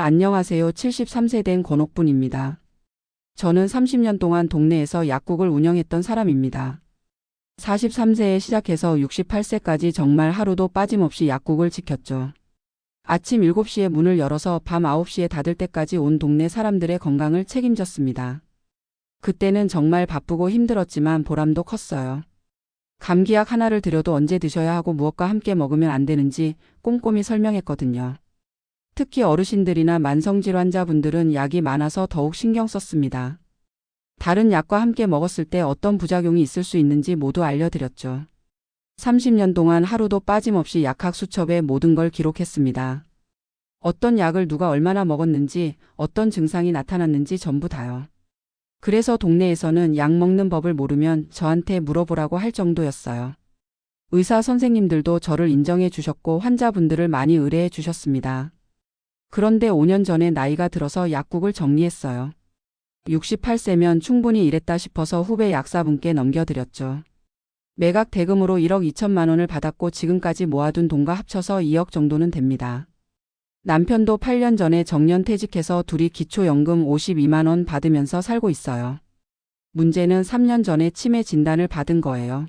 안녕하세요. 73세 된 권옥분입니다. 저는 30년 동안 동네에서 약국을 운영했던 사람입니다. 43세에 시작해서 68세까지 정말 하루도 빠짐없이 약국을 지켰죠. 아침 7시에 문을 열어서 밤 9시에 닫을 때까지 온 동네 사람들의 건강을 책임졌습니다. 그때는 정말 바쁘고 힘들었지만 보람도 컸어요. 감기약 하나를 드려도 언제 드셔야 하고 무엇과 함께 먹으면 안 되는지 꼼꼼히 설명했거든요. 특히 어르신들이나 만성질 환자분들은 약이 많아서 더욱 신경 썼습니다. 다른 약과 함께 먹었을 때 어떤 부작용이 있을 수 있는지 모두 알려드렸죠. 30년 동안 하루도 빠짐없이 약학 수첩에 모든 걸 기록했습니다. 어떤 약을 누가 얼마나 먹었는지, 어떤 증상이 나타났는지 전부 다요. 그래서 동네에서는 약 먹는 법을 모르면 저한테 물어보라고 할 정도였어요. 의사 선생님들도 저를 인정해 주셨고 환자분들을 많이 의뢰해 주셨습니다. 그런데 5년 전에 나이가 들어서 약국을 정리했어요. 68세면 충분히 일했다 싶어서 후배 약사분께 넘겨드렸죠. 매각 대금으로 1억 2천만 원을 받았고 지금까지 모아둔 돈과 합쳐서 2억 정도는 됩니다. 남편도 8년 전에 정년퇴직해서 둘이 기초연금 52만 원 받으면서 살고 있어요. 문제는 3년 전에 치매 진단을 받은 거예요.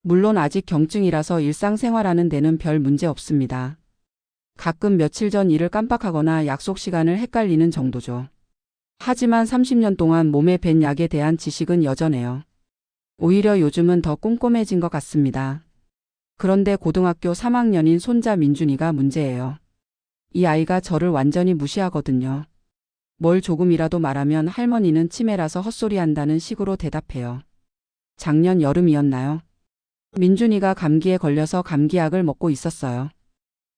물론 아직 경증이라서 일상생활하는 데는 별 문제 없습니다. 가끔 며칠 전 일을 깜빡하거나 약속 시간을 헷갈리는 정도죠. 하지만 30년 동안 몸에 밴 약에 대한 지식은 여전해요. 오히려 요즘은 더 꼼꼼해진 것 같습니다. 그런데 고등학교 3학년인 손자 민준이가 문제예요. 이 아이가 저를 완전히 무시하거든요. 뭘 조금이라도 말하면 할머니는 치매라서 헛소리한다는 식으로 대답해요. 작년 여름이었나요? 민준이가 감기에 걸려서 감기약을 먹고 있었어요.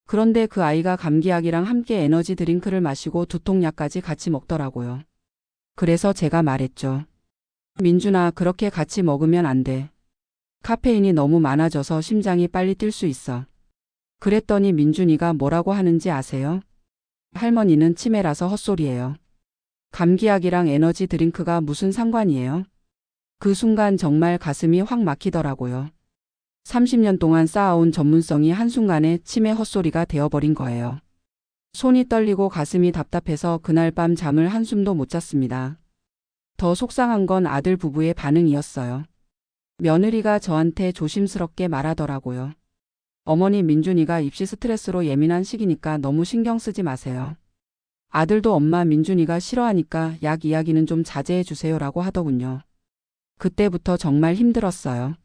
그런데 그 아이가 감기약이랑 함께 에너지 드링크를 마시고 두통약까지 같이 먹더라고요. 그래서 제가 말했죠. 민준아, 그렇게 같이 먹으면 안 돼. 카페인이 너무 많아져서 심장이 빨리 뛸 수 있어. 그랬더니 민준이가 뭐라고 하는지 아세요? 할머니는 치매라서 헛소리예요. 감기약이랑 에너지 드링크가 무슨 상관이에요? 그 순간 정말 가슴이 확 막히더라고요. 30년 동안 쌓아온 전문성이 한순간에 치매 헛소리가 되어버린 거예요. 손이 떨리고 가슴이 답답해서 그날 밤 잠을 한숨도 못 잤습니다. 더 속상한 건 아들 부부의 반응이었어요. 며느리가 저한테 조심스럽게 말하더라고요. 어머니, 민준이가 입시 스트레스로 예민한 시기니까 너무 신경 쓰지 마세요. 아들도 엄마, 민준이가 싫어하니까 약 이야기는 좀 자제해 주세요라고 하더군요. 그때부터 정말 힘들었어요.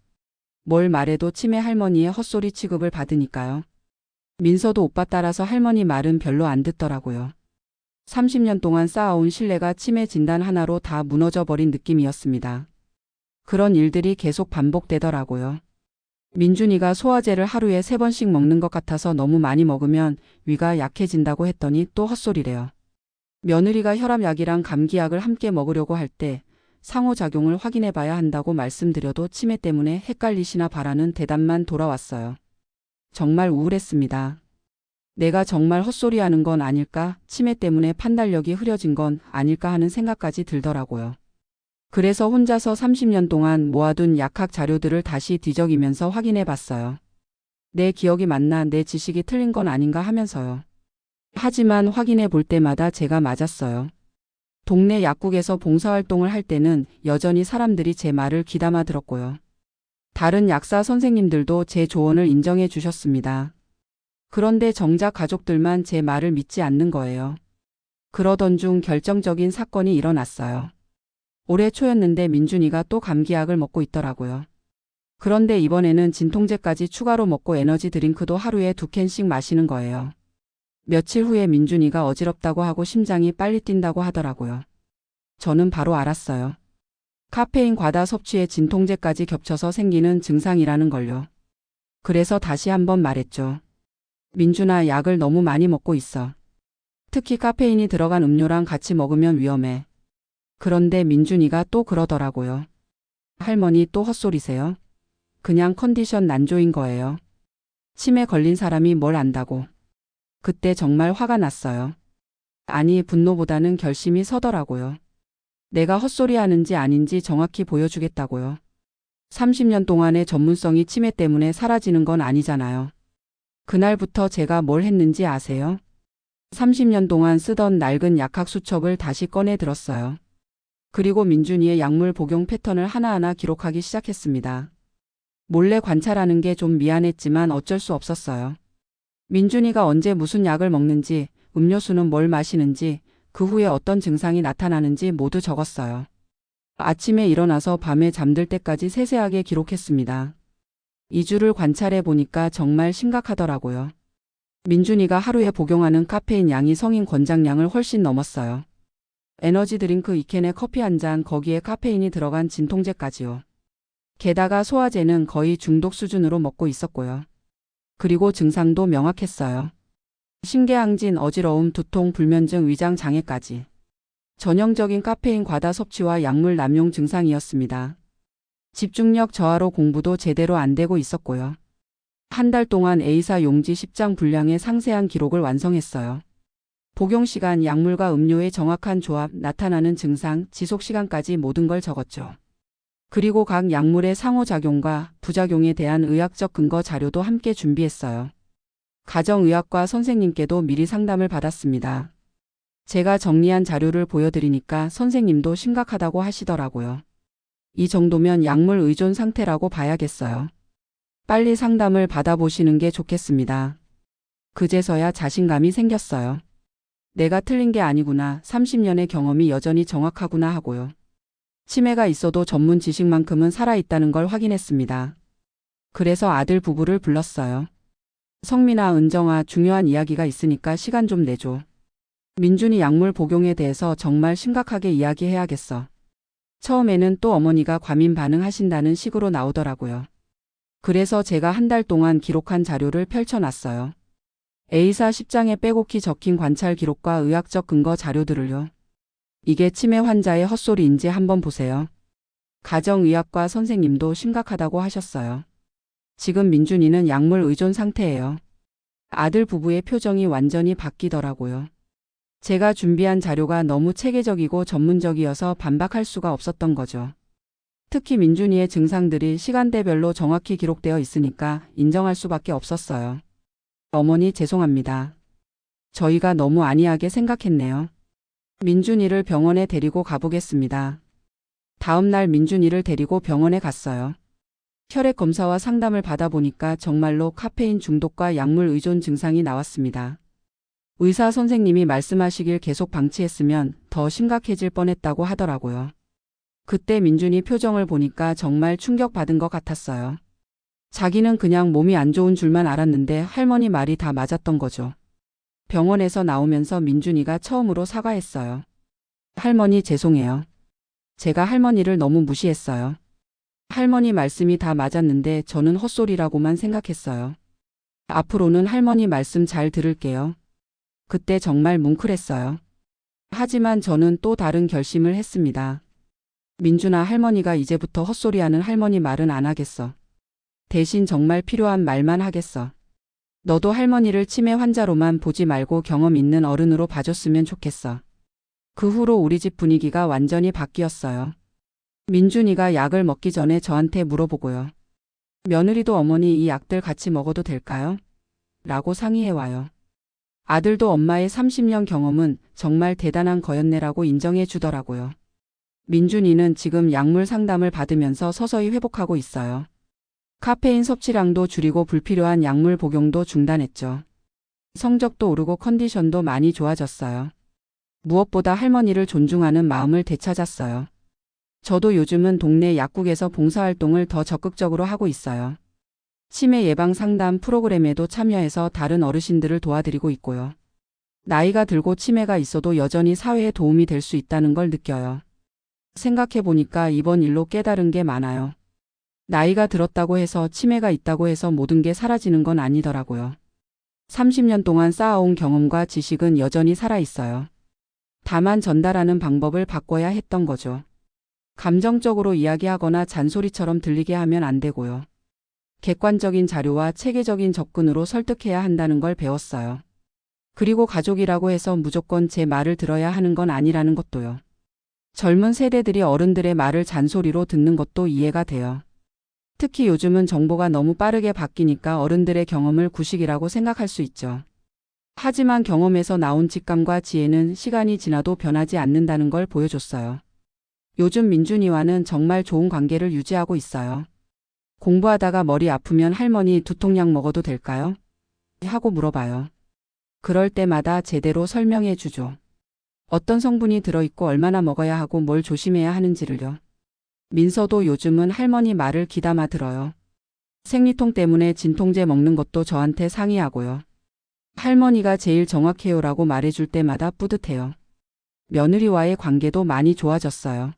뭘 말해도 치매 할머니의 헛소리 취급을 받으니까요. 민서도 오빠 따라서 할머니 말은 별로 안 듣더라고요. 30년 동안 쌓아온 신뢰가 치매 진단 하나로 다 무너져 버린 느낌이었습니다. 그런 일들이 계속 반복되더라고요. 민준이가 소화제를 하루에 3번씩 먹는 것 같아서 너무 많이 먹으면 위가 약해진다고 했더니 또 헛소리래요. 며느리가 혈압약이랑 감기약을 함께 먹으려고 할 때 상호작용을 확인해 봐야 한다고 말씀드려도 치매 때문에 헷갈리시나 봐라는 대답만 돌아왔어요. 정말 우울했습니다. 내가 정말 헛소리하는 건 아닐까, 치매 때문에 판단력이 흐려진 건 아닐까 하는 생각까지 들더라고요. 그래서 혼자서 30년 동안 모아둔 약학 자료들을 다시 뒤적이면서 확인해 봤어요. 내 기억이 맞나, 내 지식이 틀린 건 아닌가 하면서요. 하지만 확인해 볼 때마다 제가 맞았어요. 동네 약국에서 봉사활동을 할 때는 여전히 사람들이 제 말을 귀담아 들었고요. 다른 약사 선생님들도 제 조언을 인정해 주셨습니다. 그런데 정작 가족들만 제 말을 믿지 않는 거예요. 그러던 중 결정적인 사건이 일어났어요. 올해 초였는데 민준이가 또 감기약을 먹고 있더라고요. 그런데 이번에는 진통제까지 추가로 먹고 에너지 드링크도 하루에 2캔씩 마시는 거예요. 며칠 후에 민준이가 어지럽다고 하고 심장이 빨리 뛴다고 하더라고요. 저는 바로 알았어요. 카페인 과다 섭취에 진통제까지 겹쳐서 생기는 증상이라는 걸요. 그래서 다시 한번 말했죠. 민준아, 약을 너무 많이 먹고 있어. 특히 카페인이 들어간 음료랑 같이 먹으면 위험해. 그런데 민준이가 또 그러더라고요. 할머니 또 헛소리세요? 그냥 컨디션 난조인 거예요. 치매 걸린 사람이 뭘 안다고. 그때 정말 화가 났어요. 아니, 분노보다는 결심이 서더라고요. 내가 헛소리 하는지 아닌지 정확히 보여주겠다고요. 30년 동안의 전문성이 치매 때문에 사라지는 건 아니잖아요. 그날부터 제가 뭘 했는지 아세요? 30년 동안 쓰던 낡은 약학 수첩을 다시 꺼내 들었어요. 그리고 민준이의 약물 복용 패턴을 하나하나 기록하기 시작했습니다. 몰래 관찰하는 게 좀 미안했지만 어쩔 수 없었어요. 민준이가 언제 무슨 약을 먹는지, 음료수는 뭘 마시는지, 그 후에 어떤 증상이 나타나는지 모두 적었어요. 아침에 일어나서 밤에 잠들 때까지 세세하게 기록했습니다. 2주를 관찰해 보니까 정말 심각하더라고요. 민준이가 하루에 복용하는 카페인 양이 성인 권장량을 훨씬 넘었어요. 에너지 드링크 2캔에 커피 한 잔, 거기에 카페인이 들어간 진통제까지요. 게다가 소화제는 거의 중독 수준으로 먹고 있었고요. 그리고 증상도 명확했어요. 심계항진, 어지러움, 두통, 불면증, 위장 장애까지. 전형적인 카페인 과다 섭취와 약물 남용 증상이었습니다. 집중력 저하로 공부도 제대로 안 되고 있었고요. 한 달 동안 A사 용지 10장 분량의 상세한 기록을 완성했어요. 복용 시간, 약물과 음료의 정확한 조합, 나타나는 증상, 지속 시간까지 모든 걸 적었죠. 그리고 각 약물의 상호작용과 부작용에 대한 의학적 근거 자료도 함께 준비했어요. 가정의학과 선생님께도 미리 상담을 받았습니다. 제가 정리한 자료를 보여드리니까 선생님도 심각하다고 하시더라고요. 이 정도면 약물 의존 상태라고 봐야겠어요. 빨리 상담을 받아보시는 게 좋겠습니다. 그제서야 자신감이 생겼어요. 내가 틀린 게 아니구나, 30년의 경험이 여전히 정확하구나 하고요. 치매가 있어도 전문 지식만큼은 살아있다는 걸 확인했습니다. 그래서 아들 부부를 불렀어요. 성민아, 은정아, 중요한 이야기가 있으니까 시간 좀 내줘. 민준이 약물 복용에 대해서 정말 심각하게 이야기해야겠어. 처음에는 또 어머니가 과민 반응하신다는 식으로 나오더라고요. 그래서 제가 한 달 동안 기록한 자료를 펼쳐놨어요. A사 10장에 빼곡히 적힌 관찰 기록과 의학적 근거 자료들을요. 이게 치매 환자의 헛소리인지 한번 보세요. 가정의학과 선생님도 심각하다고 하셨어요. 지금 민준이는 약물 의존 상태예요. 아들 부부의 표정이 완전히 바뀌더라고요. 제가 준비한 자료가 너무 체계적이고 전문적이어서 반박할 수가 없었던 거죠. 특히 민준이의 증상들이 시간대별로 정확히 기록되어 있으니까 인정할 수밖에 없었어요. 어머니 죄송합니다. 저희가 너무 안이하게 생각했네요. 민준이를 병원에 데리고 가보겠습니다. 다음 날 민준이를 데리고 병원에 갔어요. 혈액 검사와 상담을 받아보니까 정말로 카페인 중독과 약물 의존 증상이 나왔습니다. 의사 선생님이 말씀하시길 계속 방치했으면 더 심각해질 뻔했다고 하더라고요. 그때 민준이 표정을 보니까 정말 충격받은 것 같았어요. 자기는 그냥 몸이 안 좋은 줄만 알았는데 할머니 말이 다 맞았던 거죠. 병원에서 나오면서 민준이가 처음으로 사과했어요. 할머니 죄송해요. 제가 할머니를 너무 무시했어요. 할머니 말씀이 다 맞았는데 저는 헛소리라고만 생각했어요. 앞으로는 할머니 말씀 잘 들을게요. 그때 정말 뭉클했어요. 하지만 저는 또 다른 결심을 했습니다. 민준아, 할머니가 이제부터 헛소리하는 할머니 말은 안 하겠어. 대신 정말 필요한 말만 하겠어. 너도 할머니를 치매 환자로만 보지 말고 경험 있는 어른으로 봐줬으면 좋겠어. 그 후로 우리 집 분위기가 완전히 바뀌었어요. 민준이가 약을 먹기 전에 저한테 물어보고요. 며느리도 어머니 이 약들 같이 먹어도 될까요? 라고 상의해와요. 아들도 엄마의 30년 경험은 정말 대단한 거였네라고 인정해 주더라고요. 민준이는 지금 약물 상담을 받으면서 서서히 회복하고 있어요. 카페인 섭취량도 줄이고 불필요한 약물 복용도 중단했죠. 성적도 오르고 컨디션도 많이 좋아졌어요. 무엇보다 할머니를 존중하는 마음을 되찾았어요. 저도 요즘은 동네 약국에서 봉사활동을 더 적극적으로 하고 있어요. 치매 예방 상담 프로그램에도 참여해서 다른 어르신들을 도와드리고 있고요. 나이가 들고 치매가 있어도 여전히 사회에 도움이 될 수 있다는 걸 느껴요. 생각해보니까 이번 일로 깨달은 게 많아요. 나이가 들었다고 해서 치매가 있다고 해서 모든 게 사라지는 건 아니더라고요. 30년 동안 쌓아온 경험과 지식은 여전히 살아있어요. 다만 전달하는 방법을 바꿔야 했던 거죠. 감정적으로 이야기하거나 잔소리처럼 들리게 하면 안 되고요. 객관적인 자료와 체계적인 접근으로 설득해야 한다는 걸 배웠어요. 그리고 가족이라고 해서 무조건 제 말을 들어야 하는 건 아니라는 것도요. 젊은 세대들이 어른들의 말을 잔소리로 듣는 것도 이해가 돼요. 특히 요즘은 정보가 너무 빠르게 바뀌니까 어른들의 경험을 구식이라고 생각할 수 있죠. 하지만 경험에서 나온 직감과 지혜는 시간이 지나도 변하지 않는다는 걸 보여줬어요. 요즘 민준이와는 정말 좋은 관계를 유지하고 있어요. 공부하다가 머리 아프면 할머니 두통약 먹어도 될까요? 하고 물어봐요. 그럴 때마다 제대로 설명해 주죠. 어떤 성분이 들어있고 얼마나 먹어야 하고 뭘 조심해야 하는지를요. 민서도 요즘은 할머니 말을 귀담아 들어요. 생리통 때문에 진통제 먹는 것도 저한테 상의하고요. 할머니가 제일 정확해요라고 말해줄 때마다 뿌듯해요. 며느리와의 관계도 많이 좋아졌어요.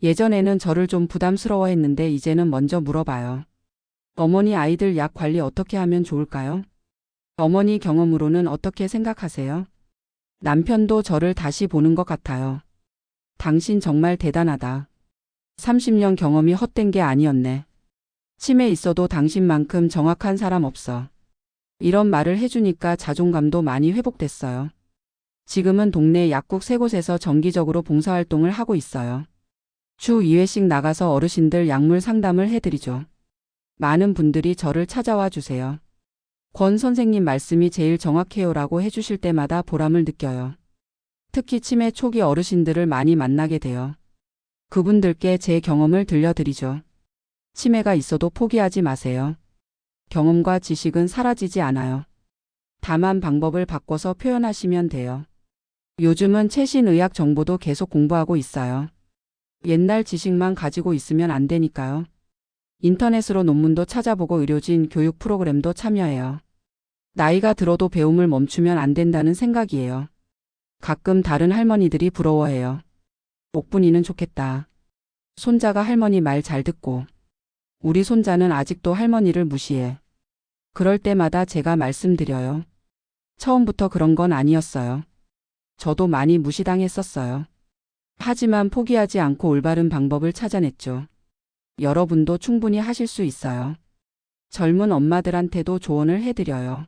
예전에는 저를 좀 부담스러워했는데 이제는 먼저 물어봐요. 어머니 아이들 약 관리 어떻게 하면 좋을까요? 어머니 경험으로는 어떻게 생각하세요? 남편도 저를 다시 보는 것 같아요. 당신 정말 대단하다. 30년 경험이 헛된 게 아니었네. 치매 있어도 당신만큼 정확한 사람 없어. 이런 말을 해주니까 자존감도 많이 회복됐어요. 지금은 동네 약국 3곳에서 정기적으로 봉사활동을 하고 있어요. 주 2회씩 나가서 어르신들 약물 상담을 해드리죠. 많은 분들이 저를 찾아와 주세요. 권 선생님 말씀이 제일 정확해요라고 해주실 때마다 보람을 느껴요. 특히 치매 초기 어르신들을 많이 만나게 돼요. 그분들께 제 경험을 들려드리죠. 치매가 있어도 포기하지 마세요. 경험과 지식은 사라지지 않아요. 다만 방법을 바꿔서 표현하시면 돼요. 요즘은 최신 의학 정보도 계속 공부하고 있어요. 옛날 지식만 가지고 있으면 안 되니까요. 인터넷으로 논문도 찾아보고 의료진 교육 프로그램도 참여해요. 나이가 들어도 배움을 멈추면 안 된다는 생각이에요. 가끔 다른 할머니들이 부러워해요. 옥분이는 좋겠다. 손자가 할머니 말 잘 듣고. 우리 손자는 아직도 할머니를 무시해. 그럴 때마다 제가 말씀드려요. 처음부터 그런 건 아니었어요. 저도 많이 무시당했었어요. 하지만 포기하지 않고 올바른 방법을 찾아냈죠. 여러분도 충분히 하실 수 있어요. 젊은 엄마들한테도 조언을 해드려요.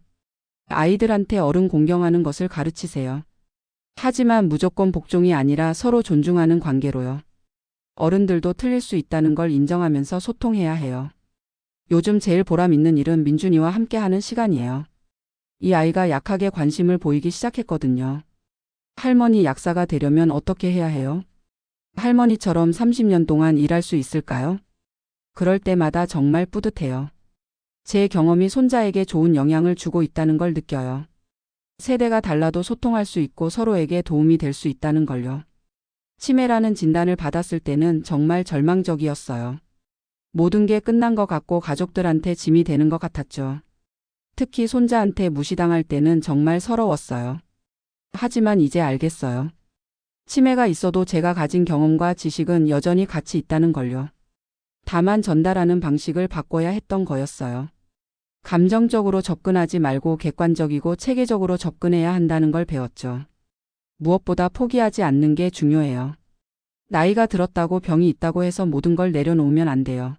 아이들한테 어른 공경하는 것을 가르치세요. 하지만 무조건 복종이 아니라 서로 존중하는 관계로요. 어른들도 틀릴 수 있다는 걸 인정하면서 소통해야 해요. 요즘 제일 보람 있는 일은 민준이와 함께하는 시간이에요. 이 아이가 약하게 관심을 보이기 시작했거든요. 할머니 약사가 되려면 어떻게 해야 해요? 할머니처럼 30년 동안 일할 수 있을까요? 그럴 때마다 정말 뿌듯해요. 제 경험이 손자에게 좋은 영향을 주고 있다는 걸 느껴요. 세대가 달라도 소통할 수 있고 서로에게 도움이 될 수 있다는 걸요. 치매라는 진단을 받았을 때는 정말 절망적이었어요. 모든 게 끝난 것 같고 가족들한테 짐이 되는 것 같았죠. 특히 손자한테 무시당할 때는 정말 서러웠어요. 하지만 이제 알겠어요. 치매가 있어도 제가 가진 경험과 지식은 여전히 가치 있다는 걸요. 다만 전달하는 방식을 바꿔야 했던 거였어요. 감정적으로 접근하지 말고 객관적이고 체계적으로 접근해야 한다는 걸 배웠죠. 무엇보다 포기하지 않는 게 중요해요. 나이가 들었다고 병이 있다고 해서 모든 걸 내려놓으면 안 돼요.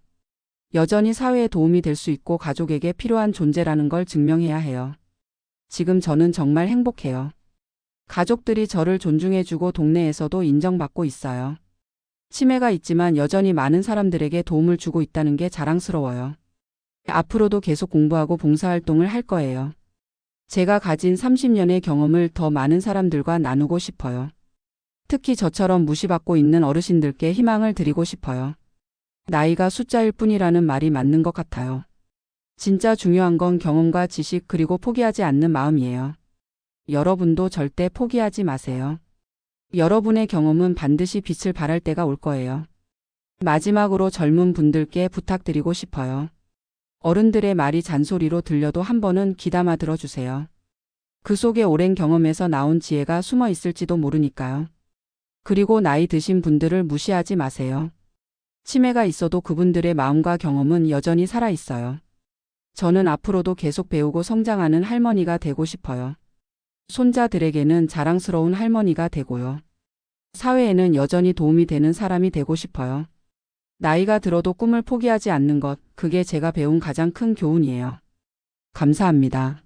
여전히 사회에 도움이 될 수 있고 가족에게 필요한 존재라는 걸 증명해야 해요. 지금 저는 정말 행복해요. 가족들이 저를 존중해주고 동네에서도 인정받고 있어요. 치매가 있지만 여전히 많은 사람들에게 도움을 주고 있다는 게 자랑스러워요. 앞으로도 계속 공부하고 봉사활동을 할 거예요. 제가 가진 30년의 경험을 더 많은 사람들과 나누고 싶어요. 특히 저처럼 무시받고 있는 어르신들께 희망을 드리고 싶어요. 나이가 숫자일 뿐이라는 말이 맞는 것 같아요. 진짜 중요한 건 경험과 지식 그리고 포기하지 않는 마음이에요. 여러분도 절대 포기하지 마세요. 여러분의 경험은 반드시 빛을 발할 때가 올 거예요. 마지막으로 젊은 분들께 부탁드리고 싶어요. 어른들의 말이 잔소리로 들려도 한 번은 귀담아 들어주세요. 그 속에 오랜 경험에서 나온 지혜가 숨어 있을지도 모르니까요. 그리고 나이 드신 분들을 무시하지 마세요. 치매가 있어도 그분들의 마음과 경험은 여전히 살아있어요. 저는 앞으로도 계속 배우고 성장하는 할머니가 되고 싶어요. 손자들에게는 자랑스러운 할머니가 되고요. 사회에는 여전히 도움이 되는 사람이 되고 싶어요. 나이가 들어도 꿈을 포기하지 않는 것, 그게 제가 배운 가장 큰 교훈이에요. 감사합니다.